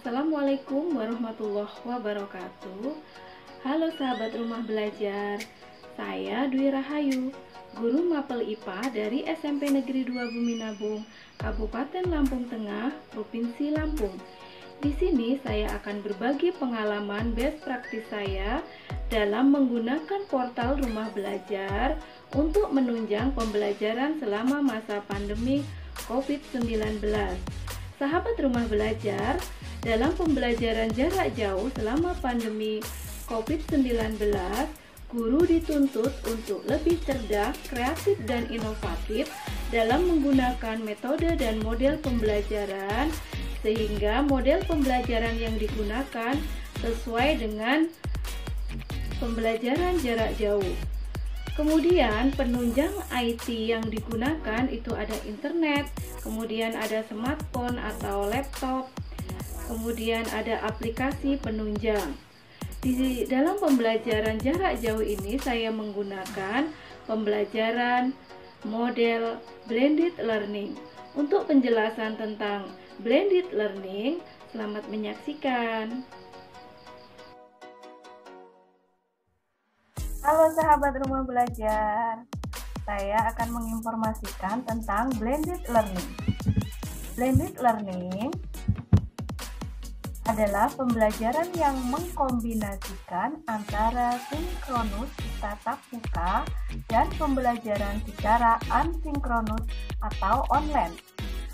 Assalamualaikum warahmatullahi wabarakatuh. Halo sahabat rumah belajar, saya Dwi Rahayu, guru mapel IPA dari SMP Negeri 2 Bumi Nabung, Kabupaten Lampung Tengah, Provinsi Lampung. Di sini saya akan berbagi pengalaman best practice saya dalam menggunakan portal rumah belajar untuk menunjang pembelajaran selama masa pandemi COVID-19. Sahabat rumah belajar, dalam pembelajaran jarak jauh selama pandemi COVID-19, guru dituntut untuk lebih cerdas, kreatif, dan inovatif dalam menggunakan metode dan model pembelajaran sehingga model pembelajaran yang digunakan sesuai dengan pembelajaran jarak jauh. Kemudian penunjang IT yang digunakan itu ada internet, kemudian ada smartphone atau laptop, kemudian ada aplikasi penunjang. Di dalam pembelajaran jarak jauh ini saya menggunakan pembelajaran model blended learning. Untuk penjelasan tentang blended learning, selamat menyaksikan. Halo sahabat rumah belajar, saya akan menginformasikan tentang blended learning. Blended learning adalah pembelajaran yang mengkombinasikan antara sinkronus tatap muka dan pembelajaran secara asinkronus atau online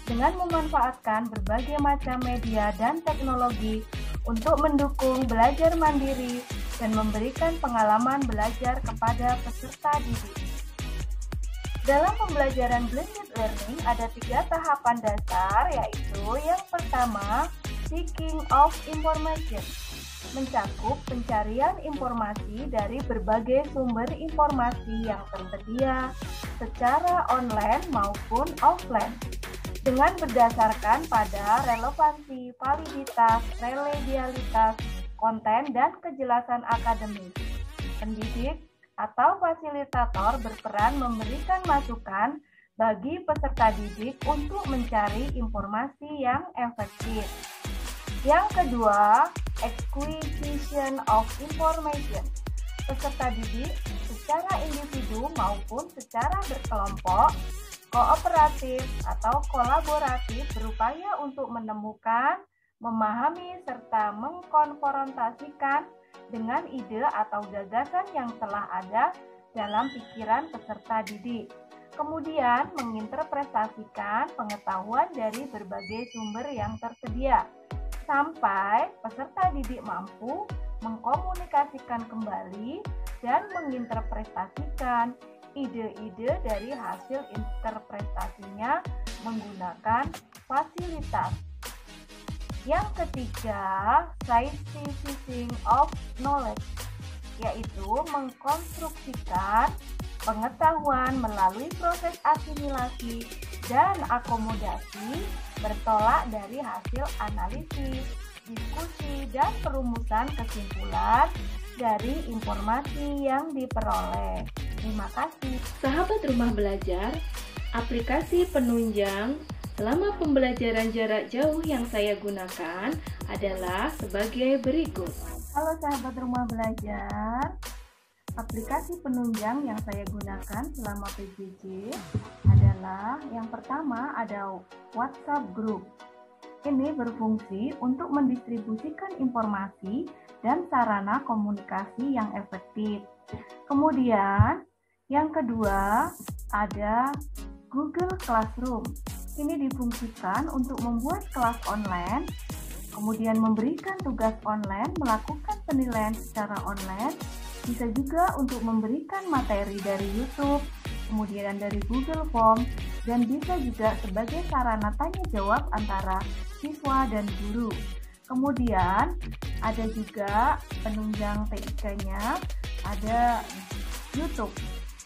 dengan memanfaatkan berbagai macam media dan teknologi untuk mendukung belajar mandiri dan memberikan pengalaman belajar kepada peserta didik. Dalam pembelajaran blended learning ada 3 tahapan dasar, yaitu yang pertama, seeking of information, mencakup pencarian informasi dari berbagai sumber informasi yang tersedia secara online maupun offline dengan berdasarkan pada relevansi, validitas, reliabilitas, konten, dan kejelasan akademis. Pendidik atau fasilitator berperan memberikan masukan bagi peserta didik untuk mencari informasi yang efektif. Yang kedua, acquisition of information. Peserta didik secara individu maupun secara berkelompok, kooperatif atau kolaboratif berupaya untuk menemukan, memahami, serta mengkonfrontasikan dengan ide atau gagasan yang telah ada dalam pikiran peserta didik. Kemudian menginterpretasikan pengetahuan dari berbagai sumber yang tersedia, sampai peserta didik mampu mengkomunikasikan kembali dan menginterpretasikan ide-ide dari hasil interpretasinya menggunakan fasilitas. Yang ketiga, synthesizing of knowledge, yaitu mengkonstruksikan pengetahuan melalui proses asimilasi dan akomodasi bertolak dari hasil analisis, diskusi, dan perumusan kesimpulan dari informasi yang diperoleh. Terima kasih. Sahabat rumah belajar, aplikasi penunjang selama pembelajaran jarak jauh yang saya gunakan adalah sebagai berikut. Halo sahabat rumah belajar, aplikasi penunjang yang saya gunakan selama PJJ adalah yang pertama ada WhatsApp Group. Ini berfungsi untuk mendistribusikan informasi dan sarana komunikasi yang efektif. Kemudian yang kedua ada Google Classroom. Ini difungsikan untuk membuat kelas online, kemudian memberikan tugas online, melakukan penilaian secara online, bisa juga untuk memberikan materi dari YouTube, kemudian dari Google Form, dan bisa juga sebagai sarana tanya jawab antara siswa dan guru. Kemudian ada juga penunjang TIK-nya, ada YouTube.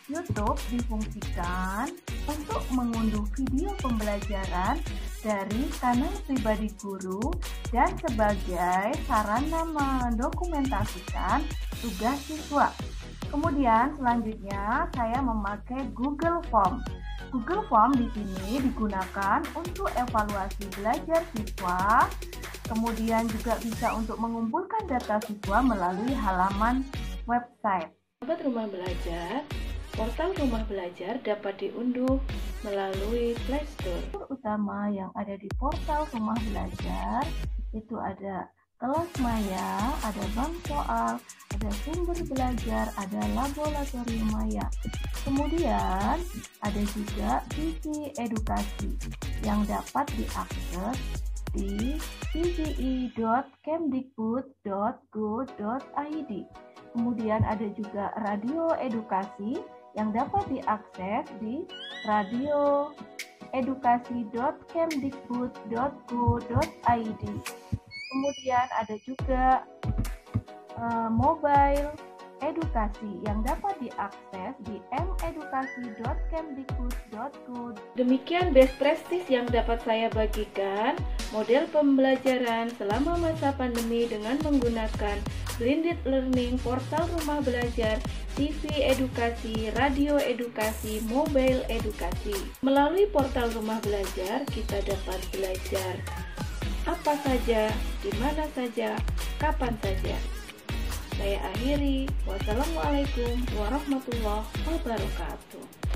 YouTube difungsikan untuk mengunduh video pembelajaran dari kanal pribadi guru dan sebagai sarana mendokumentasikan tugas siswa. Kemudian selanjutnya saya memakai Google Form. Google Form di sini digunakan untuk evaluasi belajar siswa Kemudian juga bisa untuk mengumpulkan data siswa melalui halaman website. Sahabat Rumah Belajar, portal Rumah Belajar dapat diunduh melalui Play Store. Utama yang ada di portal Rumah Belajar itu ada kelas maya, ada bank soal, ada sumber belajar, ada laboratorium maya. Kemudian ada juga sisi edukasi yang dapat diakses di pve.kemdikbud.go.id. Kemudian ada juga radio edukasi yang dapat diakses di radioedukasi.kemdikbud.go.id. Kemudian ada juga mobile edukasi yang dapat diakses di medukasi.kemdikbud.go. Demikian best practice yang dapat saya bagikan, model pembelajaran selama masa pandemi dengan menggunakan blended learning, portal Rumah Belajar, TV edukasi, radio edukasi, mobile edukasi. Melalui portal Rumah Belajar, kita dapat belajar apa saja, di mana saja, kapan saja. Saya akhiri. Wassalamualaikum warahmatullahi wabarakatuh.